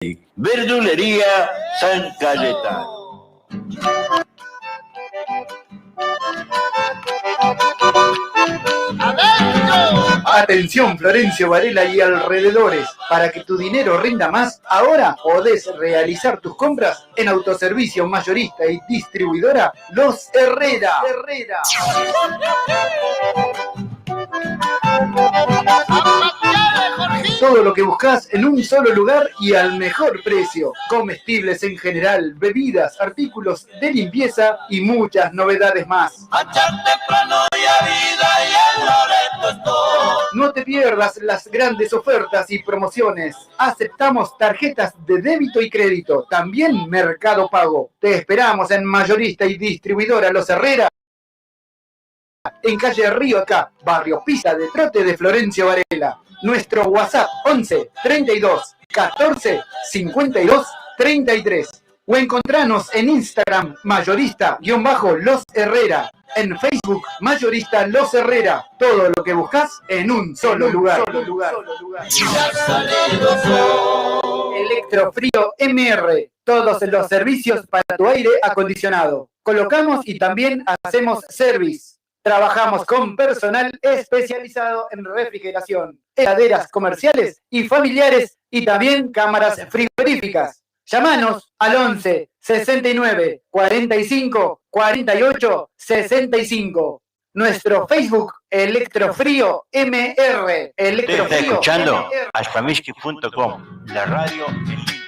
Verdulería San Cayetano. Atención Florencio Varela y alrededores, para que tu dinero rinda más, ahora podés realizar tus compras en autoservicio mayorista y distribuidora Los Herrera. Todo lo que buscás en un solo lugar y al mejor precio. Comestibles en general, bebidas, artículos de limpieza y muchas novedades más. No te pierdas las grandes ofertas y promociones. Aceptamos tarjetas de débito y crédito, también Mercado Pago. Te esperamos en Mayorista y Distribuidora Los Herrera, en calle Río Acá, barrio Pisa de Trote de Florencio Varela. Nuestro WhatsApp 11 32 14 52 33. O encontranos en Instagram mayorista-Los Herrera. En Facebook Mayorista Los Herrera. Todo lo que buscas en un solo lugar. Electrofrío MR. Todos los servicios para tu aire acondicionado. Colocamos y también hacemos service. Trabajamos con personal especializado en refrigeración, heladeras comerciales y familiares y también cámaras frigoríficas. Llámanos al 11 69 45 48 65. Nuestro Facebook, Electrofrío MR. Te está escuchando Ashpamishki.com, la radio en